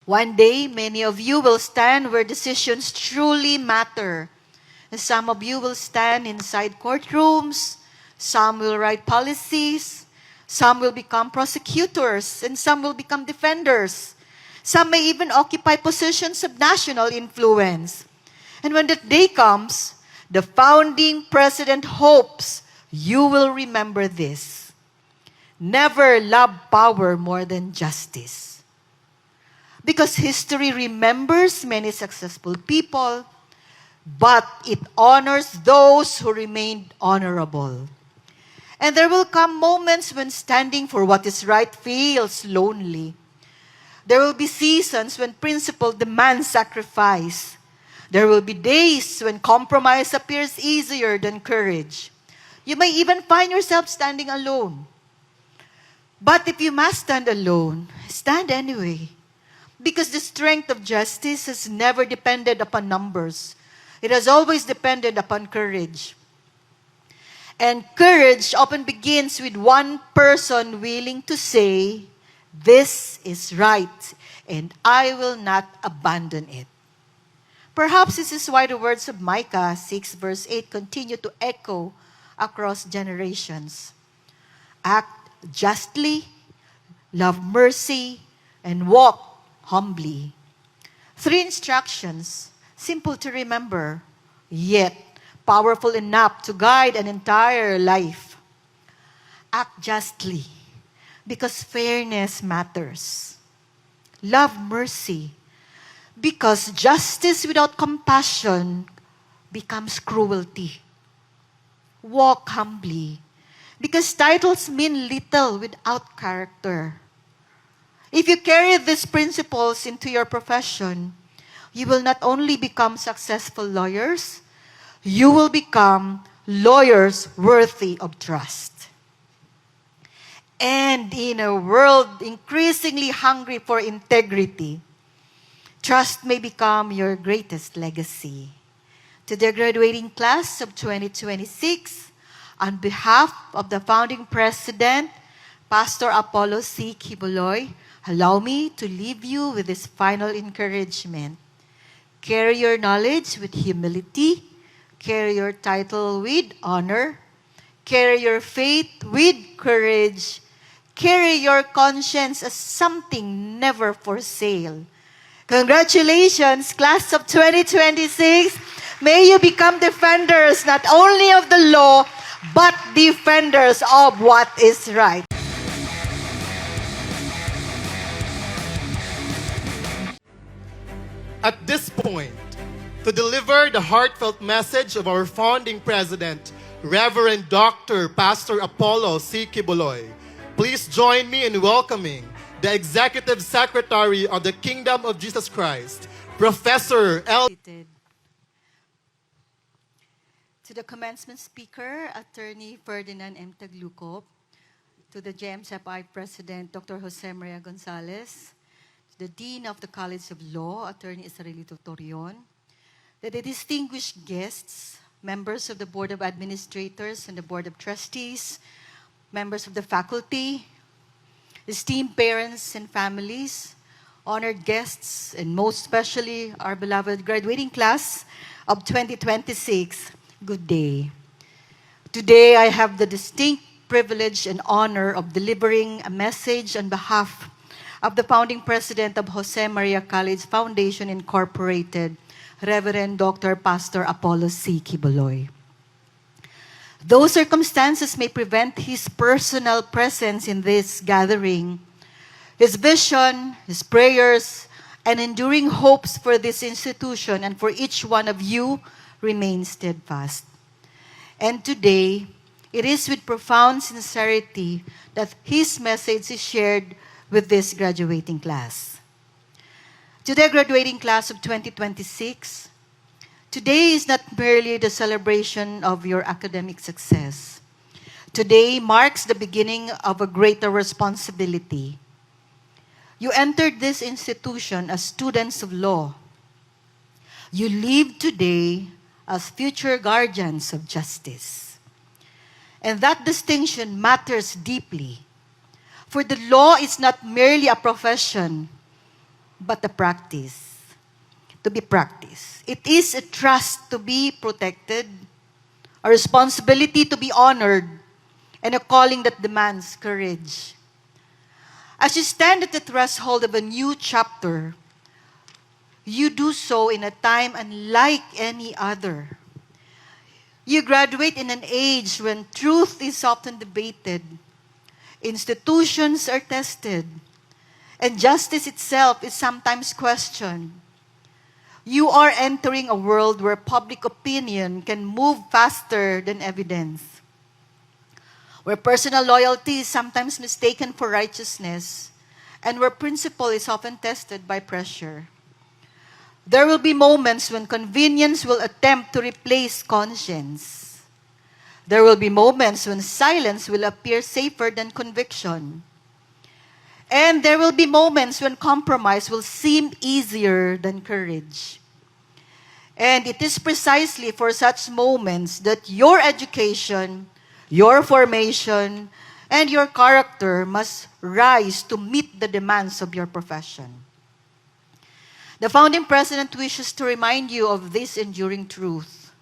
One day, many of you will stand where decisions truly matter. Some of you will stand inside courtrooms. Some will write policies. Some will become prosecutors. And some will become defenders. Some may even occupy positions of national influence. And when that day comes, the founding president hopes you will remember this. Never love power more than justice. Because history remembers many successful people, but it honors those who remained honorable. And there will come moments when standing for what is right feels lonely. There will be seasons when principle demands sacrifice. There will be days when compromise appears easier than courage. You may even find yourself standing alone. But if you must stand alone, stand anyway. Because the strength of justice has never depended upon numbers. It has always depended upon courage. And courage often begins with one person willing to say, "This is right, and I will not abandon it." Perhaps this is why the words of Micah 6 verse 8 continue to echo across generations. Act justly, love mercy, and walk humbly. 3 instructions, simple to remember, yet powerful enough to guide an entire life. Act justly, because fairness matters. Love mercy, because justice without compassion becomes cruelty. Walk humbly, because titles mean little without character. If you carry these principles into your profession, you will not only become successful lawyers, you will become lawyers worthy of trust. And in a world increasingly hungry for integrity, trust may become your greatest legacy. To the graduating class of 2026, on behalf of the founding president, Pastor Apollo C. Quiboloy, allow me to leave you with this final encouragement. Carry your knowledge with humility. Carry your title with honor. Carry your faith with courage. Carry your conscience as something never for sale. Congratulations, class of 2026. May you become defenders not only of the law, but defenders of what is right. At this point, to deliver the heartfelt message of our founding president, Reverend Dr. Pastor Apollo C. Quiboloy, please join me in welcoming the Executive Secretary of the Kingdom of Jesus Christ, Professor L. To the commencement speaker, Attorney Ferdinand M. Taglucop, to the JMSFI President, Dr. Jose Maria Gonzalez, to the Dean of the College of Law, Attorney Israelito Torion, to the distinguished guests, members of the Board of Administrators and the Board of Trustees, members of the faculty, esteemed parents and families, honored guests, and most especially our beloved graduating class of 2026, good day. Today, I have the distinct privilege and honor of delivering a message on behalf of the founding president of Jose Maria College Foundation Incorporated, Reverend Dr. Pastor Apollo C. Quiboloy. Though circumstances may prevent his personal presence in this gathering, his vision, his prayers, and enduring hopes for this institution and for each one of you remain steadfast. And today, it is with profound sincerity that his message is shared with this graduating class. To the graduating class of 2026, today is not merely the celebration of your academic success. Today marks the beginning of a greater responsibility. You entered this institution as students of law. You live today as future guardians of justice. And that distinction matters deeply. For the law is not merely a profession, but a practice to be practiced. It is a trust to be protected, a responsibility to be honored, and a calling that demands courage. As you stand at the threshold of a new chapter, you do so in a time unlike any other. You graduate in an age when truth is often debated, institutions are tested, and justice itself is sometimes questioned. You are entering a world where public opinion can move faster than evidence, where personal loyalty is sometimes mistaken for righteousness, and where principle is often tested by pressure. There will be moments when convenience will attempt to replace conscience. There will be moments when silence will appear safer than conviction. And there will be moments when compromise will seem easier than courage. And it is precisely for such moments that your education, your formation, and your character must rise to meet the demands of your profession. The founding president wishes to remind you of this enduring truth.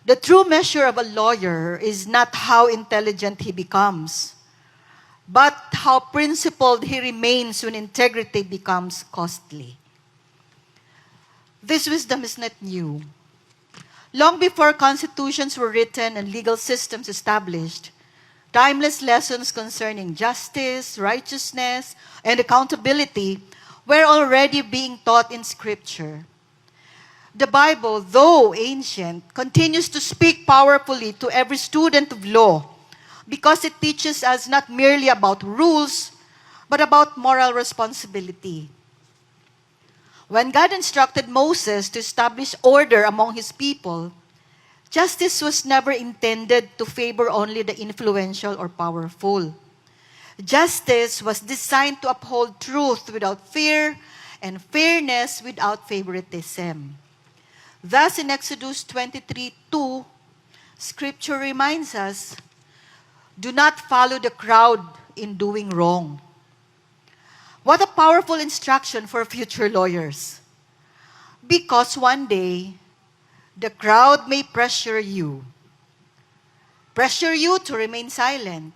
The true measure of a lawyer is not how intelligent he becomes, but how principled he remains when integrity becomes costly. This wisdom is not new. Long before constitutions were written and legal systems established, timeless lessons concerning justice, righteousness, and accountability were already being taught in Scripture. The Bible, though ancient, continues to speak powerfully to every student of law because it teaches us not merely about rules, but about moral responsibility. When God instructed Moses to establish order among his people, justice was never intended to favor only the influential or powerful. Justice was designed to uphold truth without fear and fairness without favoritism. Thus, in Exodus 23:2, Scripture reminds us, do not follow the crowd in doing wrong. What a powerful instruction for future lawyers. Because one day, the crowd may pressure you to remain silent,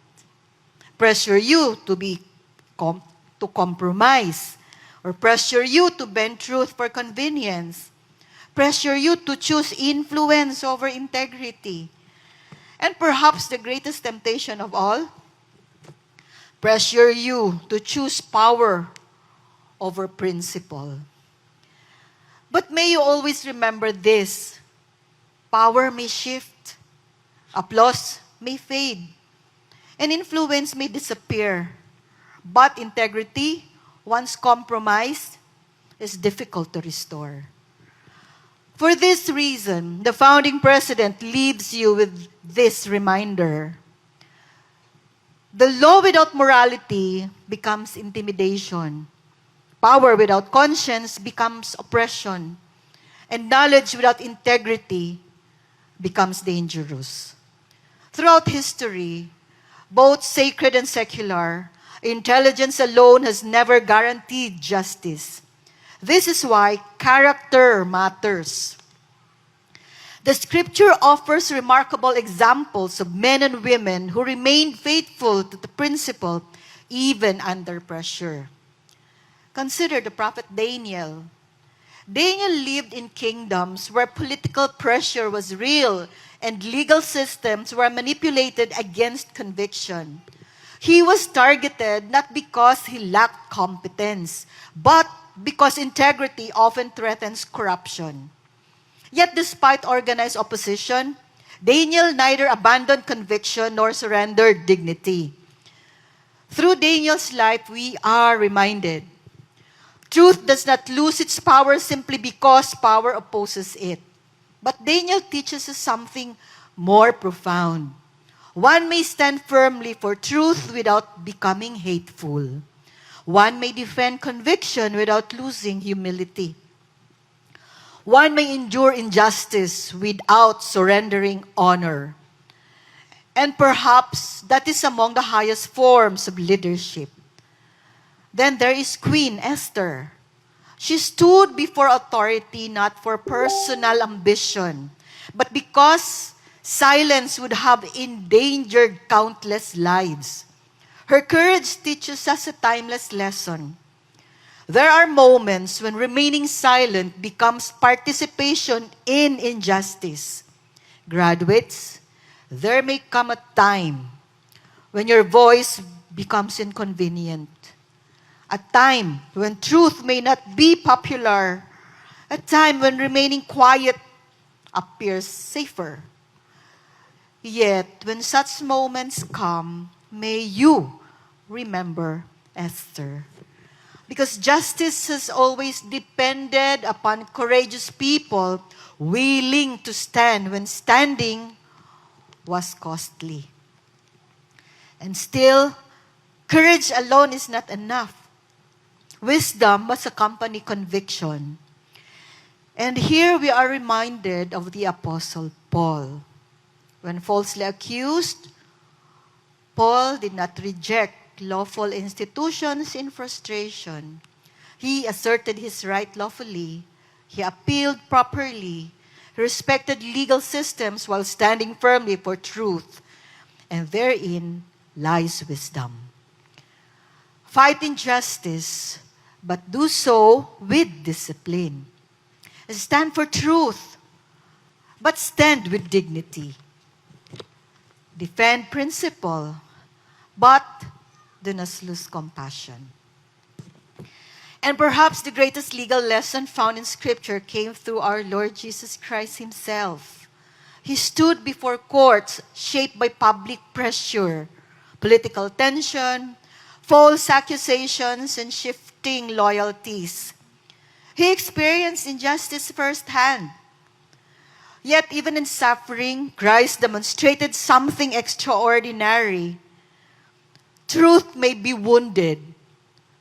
pressure you to compromise, or pressure you to bend truth for convenience, pressure you to choose influence over integrity, and perhaps the greatest temptation of all, pressure you to choose power over principle. But may you always remember this: power may shift, applause may fade, and influence may disappear. But integrity, once compromised, is difficult to restore. For this reason, the founding president leaves you with this reminder. The law without morality becomes intimidation. Power without conscience becomes oppression. And knowledge without integrity becomes dangerous. Throughout history, both sacred and secular, intelligence alone has never guaranteed justice. This is why character matters. The Scripture offers remarkable examples of men and women who remained faithful to the principle even under pressure. Consider the prophet Daniel. Daniel lived in kingdoms where political pressure was real and legal systems were manipulated against conviction. He was targeted not because he lacked competence, but because integrity often threatens corruption. Yet despite organized opposition, Daniel neither abandoned conviction nor surrendered dignity. Through Daniel's life, we are reminded, truth does not lose its power simply because power opposes it. But Daniel teaches us something more profound. One may stand firmly for truth without becoming hateful. One may defend conviction without losing humility. One may endure injustice without surrendering honor. And perhaps that is among the highest forms of leadership. Then there is Queen Esther. She stood before authority not for personal ambition, but because silence would have endangered countless lives. Her courage teaches us a timeless lesson. There are moments when remaining silent becomes participation in injustice. Graduates, there may come a time when your voice becomes inconvenient. A time when truth may not be popular. A time when remaining quiet appears safer. Yet, when such moments come, may you remember Esther. Because justice has always depended upon courageous people willing to stand when standing was costly. And still, courage alone is not enough. Wisdom must accompany conviction. And here we are reminded of the Apostle Paul. When falsely accused, Paul did not reject lawful institutions in frustration. He asserted his right lawfully. He appealed properly. He respected legal systems while standing firmly for truth. And therein lies wisdom. Fight injustice, but do so with discipline. Stand for truth, but stand with dignity. Defend principle, but do not lose compassion. And perhaps the greatest legal lesson found in Scripture came through our Lord Jesus Christ Himself. He stood before courts shaped by public pressure, political tension, false accusations, and shifting loyalties. He experienced injustice firsthand. Yet even in suffering, Christ demonstrated something extraordinary. Truth may be wounded.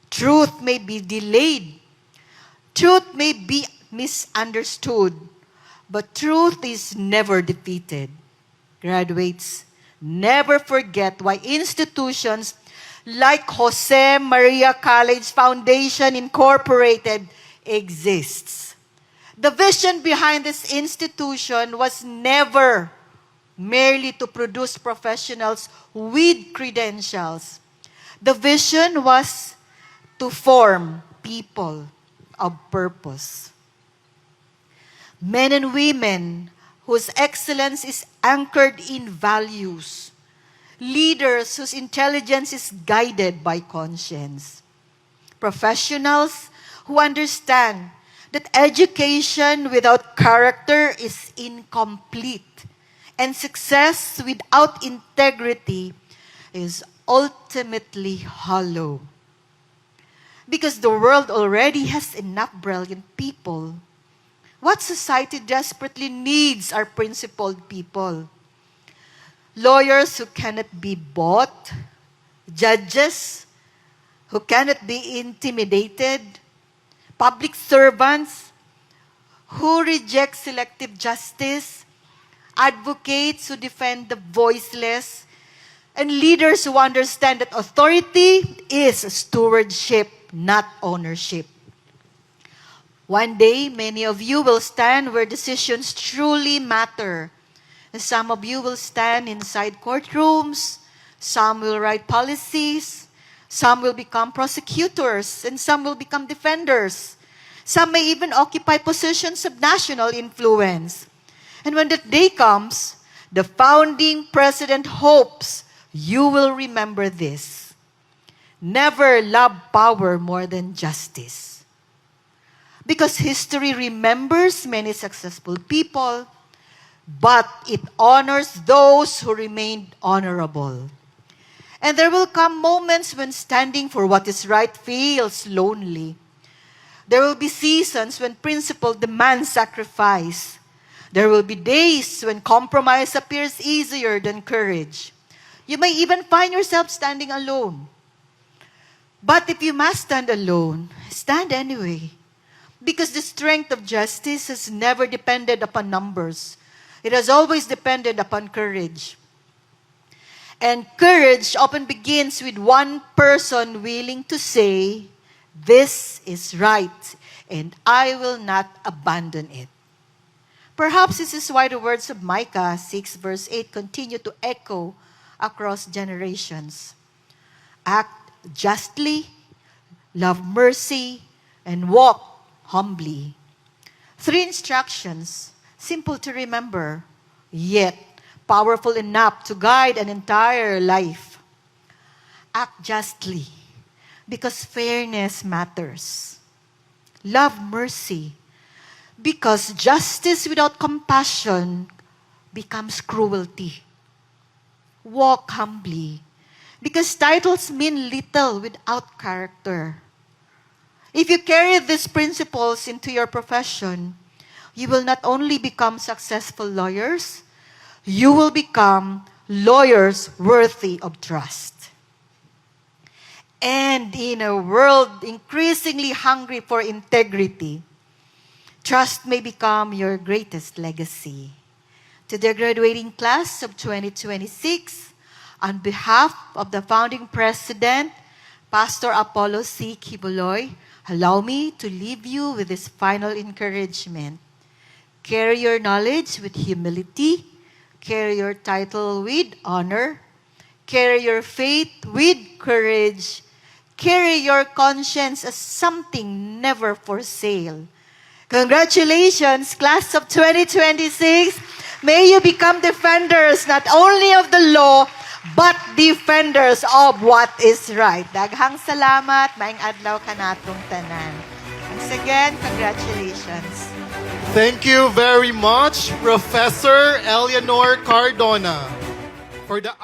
Truth may be delayed. Truth may be misunderstood. But truth is never defeated. Graduates, never forget why institutions like Jose Maria College Foundation Incorporated exists. The vision behind this institution was never merely to produce professionals with credentials. The vision was to form people of purpose. Men and women whose excellence is anchored in values. Leaders whose intelligence is guided by conscience. Professionals who understand that education without character is incomplete, and success without integrity is ultimately hollow. Because the world already has enough brilliant people. What society desperately needs are principled people. Lawyers who cannot be bought, judges who cannot be intimidated, public servants who reject selective justice, advocates who defend the voiceless, and leaders who understand that authority is stewardship, not ownership. One day, many of you will stand where decisions truly matter. And some of you will stand inside courtrooms, some will write policies, some will become prosecutors, and some will become defenders. Some may even occupy positions of national influence. And when that day comes, the founding president hopes you will remember this. Never love power more than justice. Because history remembers many successful people, but it honors those who remained honorable. And there will come moments when standing for what is right feels lonely. There will be seasons when principle demands sacrifice. There will be days when compromise appears easier than courage. You may even find yourself standing alone. But if you must stand alone, stand anyway. Because the strength of justice has never depended upon numbers. It has always depended upon courage. And courage often begins with one person willing to say, "This is right," and I will not abandon it. Perhaps this is why the words of Micah 6 verse 8 continue to echo across generations. Act justly, love mercy, and walk humbly. 3 instructions, simple to remember, yet powerful enough to guide an entire life. Act justly, because fairness matters. Love mercy, because justice without compassion becomes cruelty. Walk humbly, because titles mean little without character. If you carry these principles into your profession, you will not only become successful lawyers, you will become lawyers worthy of trust. And in a world increasingly hungry for integrity, trust may become your greatest legacy. To the graduating class of 2026, on behalf of the founding president, Pastor Apollo C. Kibuloy, allow me to leave you with this final encouragement. Carry your knowledge with humility, carry your title with honor, carry your faith with courage, carry your conscience as something never for sale. Congratulations, class of 2026. May you become defenders not only of the law, but defenders of what is right. Daghang salamat, maing adlaw kanatong tanan. Once again, congratulations. Thank you very much, Professor Eleanor Cardona, for the